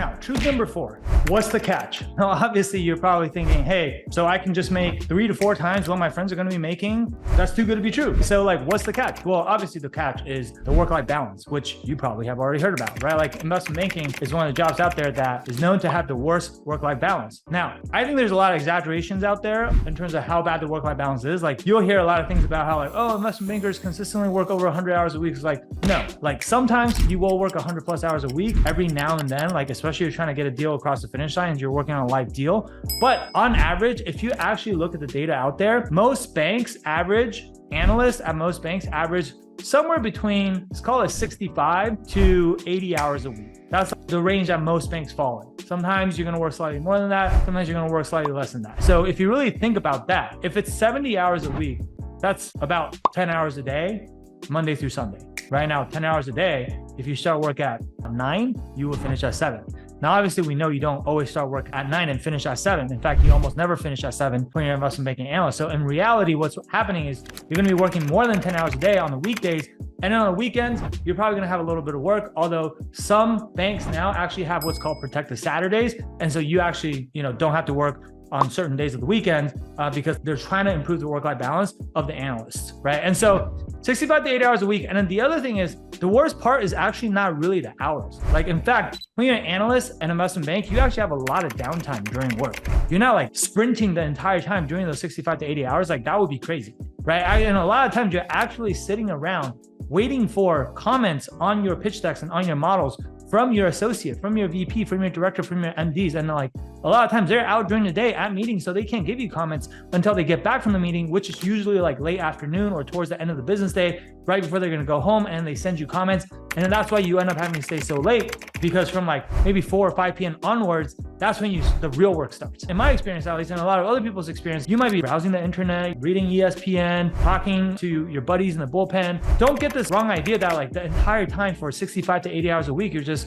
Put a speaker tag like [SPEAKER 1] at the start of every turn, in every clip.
[SPEAKER 1] Now, truth number 4, what's the catch? Now, obviously you're probably thinking, hey, so I can just make 3 to 4 times what my friends are going to be making? That's too good to be true. So like, what's the catch? Well, obviously the catch is the work-life balance, which you probably have already heard about, right? Like investment banking is one of the jobs out there that is known to have the worst work-life balance. Now, I think there's a lot of exaggerations out there in terms of how bad the work-life balance is. Like you'll hear a lot of things about how like, oh, investment bankers consistently work over 100 hours a week. It's like, no, like sometimes you will work 100 plus hours a week every now and then, like especially if you're trying to get a deal across the finish line and you're working on a live deal. But on average, if you actually look at the data out there, most banks average, analysts at most banks average somewhere between, let's call it 65 to 80 hours a week. That's the range that most banks fall in. Sometimes you're going to work slightly more than that. Sometimes you're going to work slightly less than that. So if you really think about that, if it's 70 hours a week, that's about 10 hours a day, Monday through Sunday. Right now, 10 hours a day, if you start work at 9, you will finish at 7. Now, obviously, we know you don't always start work at 9 and finish at 7. In fact, you almost never finish at 7 when you're an investment banking analyst. So in reality, what's happening is you're going to be working more than 10 hours a day on the weekdays. And then on the weekends, you're probably going to have a little bit of work. Although some banks now actually have what's called protected Saturdays. And so you actually, don't have to work on certain days of the weekend because they're trying to improve the work-life balance of the analysts, right? And so 65 to 80 hours a week. And then the other thing is the worst part is actually not really the hours. Like in fact, when you're an analyst and investment bank, you actually have a lot of downtime during work. You're not like sprinting the entire time during those 65 to 80 hours. Like that would be crazy, right? And a lot of times you're actually sitting around waiting for comments on your pitch decks and on your models from your associate, from your VP, from your director, from your MDs. And like a lot of times they're out during the day at meetings, so they can't give you comments until they get back from the meeting, which is usually like late afternoon or towards the end of the business day, right before they're going to go home, and they send you comments. And then that's why you end up having to stay so late, because from like maybe 4 or 5 p.m. onwards, that's when the real work starts. In my experience, at least, and a lot of other people's experience, you might be browsing the internet, reading ESPN, talking to your buddies in the bullpen. Don't get this wrong idea that like the entire time for 65 to 80 hours a week, you're just,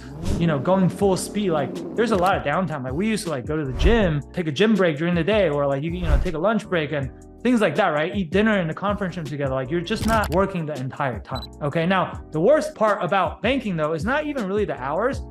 [SPEAKER 1] going full speed. Like there's a lot of downtime. Like we used to like go to the gym, take a gym break during the day, or like, take a lunch break and things like that, right? Eat dinner in the conference room together. Like you're just not working the entire time. Okay. Now, the worst part about banking though, is not even really the hours.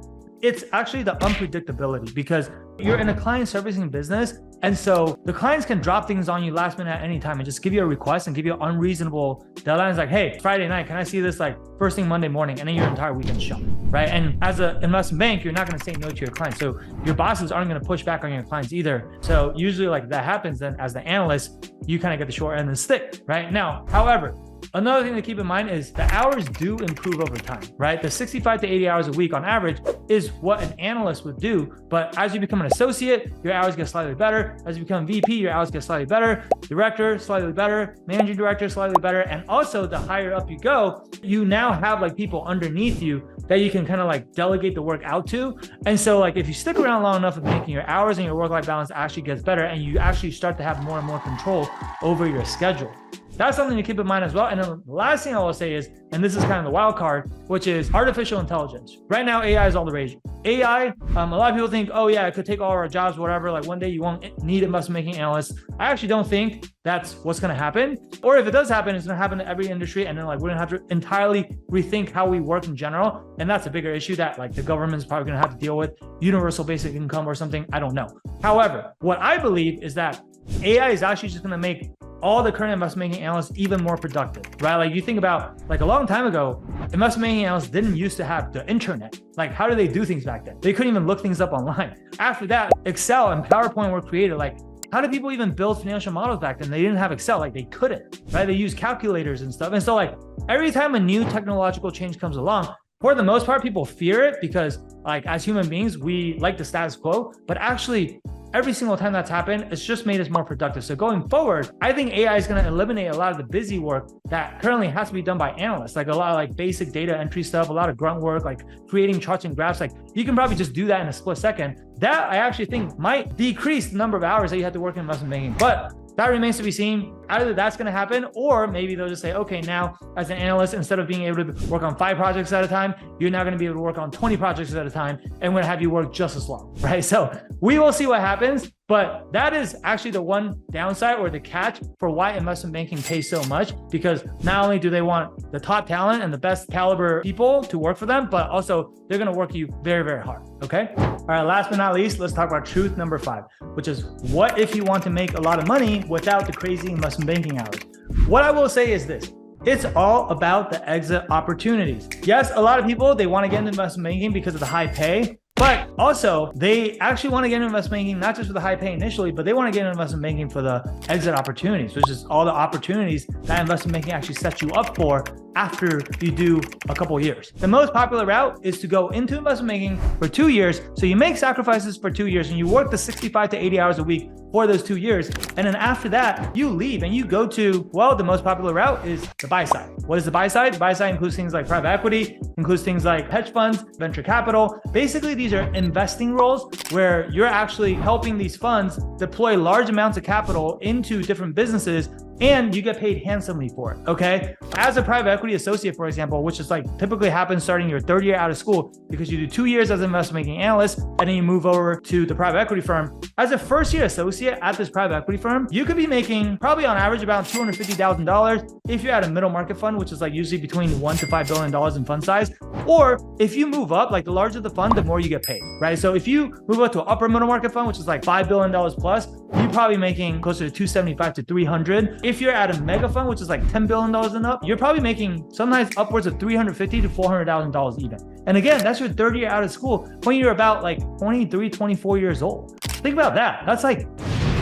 [SPEAKER 1] It's actually the unpredictability, because you're in a client servicing business. And so the clients can drop things on you last minute at any time and just give you a request and give you unreasonable deadlines. Like, hey, Friday night, can I see this like first thing Monday morning? And then your entire weekend's shot, right? And as an investment bank, you're not going to say no to your clients. So your bosses aren't going to push back on your clients either. So usually like that happens, then as the analyst, you kind of get the short end of the stick, right? Now, however, another thing to keep in mind is the hours do improve over time, right? The 65 to 80 hours a week on average is what an analyst would do. But as you become an associate, your hours get slightly better. As you become VP, your hours get slightly better. Director, slightly better. Managing director, slightly better. And also the higher up you go, you now have like people underneath you that you can kind of like delegate the work out to. And so like if you stick around long enough of making your hours and your work-life balance actually gets better, and you actually start to have more and more control over your schedule. That's something to keep in mind as well. And then the last thing I will say is, and this is kind of the wild card, which is artificial intelligence. Right now, AI is all the rage. AI, a lot of people think, oh yeah, it could take all our jobs, whatever. Like one day you won't need investment banking analysts. I actually don't think that's what's going to happen. Or if it does happen, it's going to happen to every industry. And then like, we're going to have to entirely rethink how we work in general. And that's a bigger issue that like the government's probably going to have to deal with, universal basic income or something. I don't know. However, what I believe is that AI is actually just going to make all the current investment banking analysts even more productive, right? Like you think about like a long time ago, investment banking analysts didn't used to have the internet. Like how do they do things back then? They couldn't even look things up online. After that, Excel and PowerPoint were created. Like how did people even build financial models back then? They didn't have Excel, like they couldn't, right? They used calculators and stuff. And so like every time a new technological change comes along, for the most part, people fear it because like as human beings, we like the status quo, but actually every single time that's happened, it's just made us more productive. So going forward, I think AI is going to eliminate a lot of the busy work that currently has to be done by analysts, like a lot of like basic data entry stuff, a lot of grunt work, like creating charts and graphs. Like you can probably just do that in a split second. That I actually think might decrease the number of hours that you have to work in investment banking. But that remains to be seen. Either that's going to happen, or maybe they'll just say, okay, now as an analyst, instead of being able to work on 5 projects at a time, you're now going to be able to work on 20 projects at a time, and we're going to have you work just as long, right? So we will see what happens. But that is actually the one downside or the catch for why investment banking pays so much, because not only do they want the top talent and the best caliber people to work for them, but also they're going to work you very, very hard. Okay. All right. Last but not least, let's talk about truth number 5, which is what if you want to make a lot of money without the crazy investment banking hours? What I will say is this. It's all about the exit opportunities. Yes, a lot of people, they want to get into investment banking because of the high pay, but also they actually want to get into investment banking, not just for the high pay initially, but they want to get into investment banking for the exit opportunities, which is all the opportunities that investment banking actually sets you up for after you do a couple of years. The most popular route is to go into investment banking for 2 years. So you make sacrifices for 2 years and you work the 65 to 80 hours a week for those 2 years. And then after that, you leave and you go to, well, the most popular route is the buy side. What is the buy side? The buy side includes things like private equity, includes things like hedge funds, venture capital. Basically, these are investing roles where you're actually helping these funds deploy large amounts of capital into different businesses, and you get paid handsomely for it, okay? As a private equity associate, for example, which is like typically happens starting your 3rd year out of school, because you do 2 years as an investment banking analyst, and then you move over to the private equity firm. As a first-year associate at this private equity firm, you could be making probably on average about $250,000 if you're at a middle market fund, which is like usually between $1 to $5 billion in fund size. Or if you move up, like the larger the fund, the more you get paid, right? So if you move up to an upper middle market fund, which is like $5 billion plus, you're probably making closer to 275 to 300. If you're at a mega fund, which is like $10 billion and up, you're probably making sometimes upwards of $350 to $400,000 even. And again, that's your 3rd year out of school when you're about like 23, 24 years old. Think about that. That's like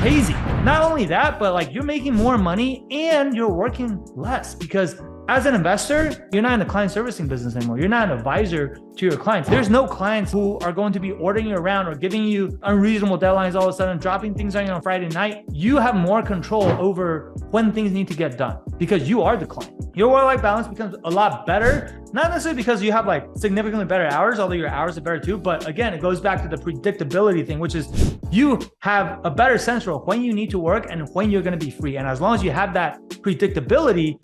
[SPEAKER 1] crazy. Not only that, but like you're making more money and you're working less, because as an investor, you're not in the client servicing business anymore. You're not an advisor to your clients. There's no clients who are going to be ordering you around or giving you unreasonable deadlines all of a sudden, dropping things on you on Friday night. You have more control over when things need to get done because you are the client. Your work-life balance becomes a lot better, not necessarily because you have like significantly better hours, although your hours are better too. But again, it goes back to the predictability thing, which is you have a better sense of when you need to work and when you're going to be free. And as long as you have that predictability,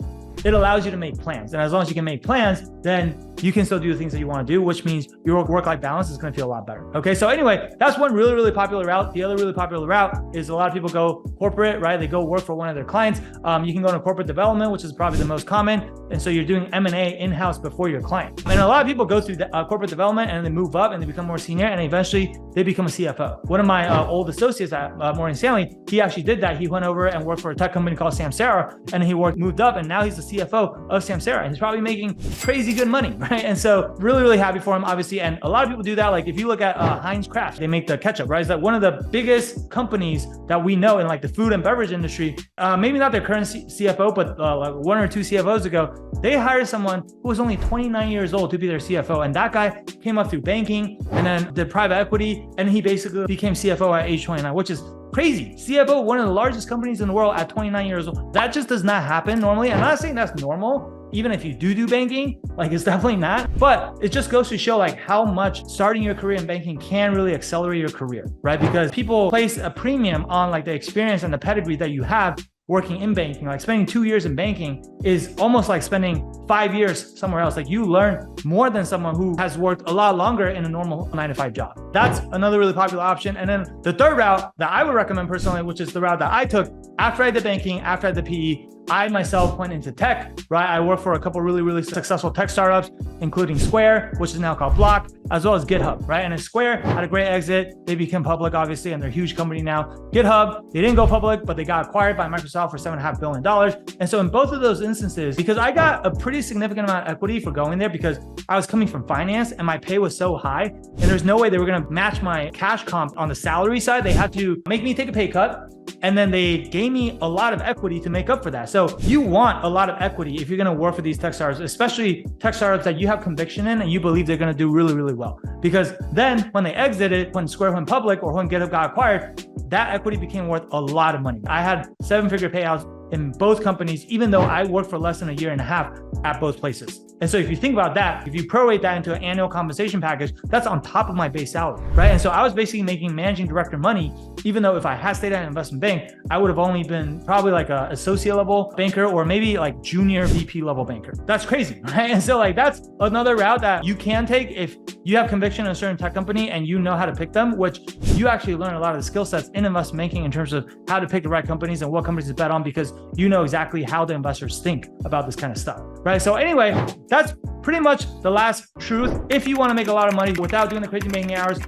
[SPEAKER 1] it allows you to make plans. And as long as you can make plans, then you can still do the things that you want to do, which means your work-life balance is going to feel a lot better. Okay. So anyway, that's one really, really popular route. The other really popular route is a lot of people go corporate, right? They go work for one of their clients. You can go into corporate development, which is probably the most common. And so you're doing M&A in-house before your client. And a lot of people go through corporate development and they move up and they become more senior and eventually they become a CFO. One of my old associates at Morgan Stanley, he actually did that. He went over and worked for a tech company called Samsara, and he moved up and now he's the CFO of Samsara and he's probably making crazy good money, right? And so really, really happy for him, obviously. And a lot of people do that. Like if you look at Heinz Kraft, they make the ketchup, right? It's like one of the biggest companies that we know in like the food and beverage industry. Maybe not their current CFO, but like 1 or 2 CFOs ago, they hired someone who was only 29 years old to be their CFO. And that guy came up through banking and then did private equity. And he basically became CFO at age 29, which is crazy. CFO, one of the largest companies in the world at 29 years old. That just does not happen normally. I'm not saying that's normal. Even if you do banking, like it's definitely not, but it just goes to show like how much starting your career in banking can really accelerate your career, right? Because people place a premium on like the experience and the pedigree that you have working in banking. Like spending 2 years in banking is almost like spending 5 years somewhere else. Like you learn more than someone who has worked a lot longer in a normal 9-to-5 job. That's another really popular option. And then the third route that I would recommend personally, which is the route that I took after I did banking, after I did PE, I myself went into tech, right? I worked for a couple really, really successful tech startups, including Square, which is now called Block, as well as GitHub, right? And Square had a great exit. They became public, obviously, and they're a huge company now. GitHub, they didn't go public, but they got acquired by Microsoft for $7.5 billion. And so in both of those instances, because I got a pretty significant amount of equity for going there because I was coming from finance and my pay was so high, and there's no way they were going to match my cash comp on the salary side. They had to make me take a pay cut. And then they gave me a lot of equity to make up for that. So you want a lot of equity if you're going to work for these tech startups, especially tech startups that you have conviction in and you believe they're going to do really, really well. Because then when they exited, when Square went public or when GitHub got acquired, that equity became worth a lot of money. I had 7-figure payouts in both companies, even though I worked for less than a year and a half at both places. And so if you think about that, if you prorate that into an annual compensation package, that's on top of my base salary, right? And so I was basically making managing director money, even though if I had stayed at an investment bank, I would have only been probably like a associate level banker or maybe like junior VP level banker. That's crazy, right? And so like that's another route that you can take if you have conviction in a certain tech company and you know how to pick them, which you actually learn a lot of the skill sets in investment banking in terms of how to pick the right companies and what companies to bet on, because you know exactly how the investors think about this kind of stuff, right? So anyway, that's pretty much the last truth. If you want to make a lot of money without doing the crazy banking hours,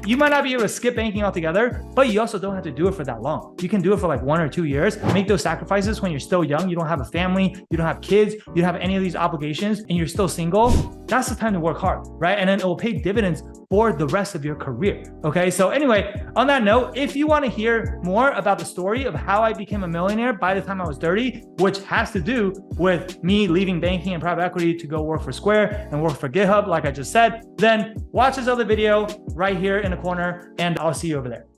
[SPEAKER 1] you might not be able to skip banking altogether, but you also don't have to do it for that long. You can do it for like 1 or 2 years. Make those sacrifices when you're still young. You don't have a family, you don't have kids, you don't have any of these obligations, and you're still single. That's the time to work hard, right? And then it will pay dividends for the rest of your career. Okay. So anyway, on that note, if you want to hear more about the story of how I became a millionaire by the time I was 30, which has to do with me leaving banking and private equity to go work for Square and work for GitHub, like I just said, then watch this other video right here in the corner, and I'll see you over there.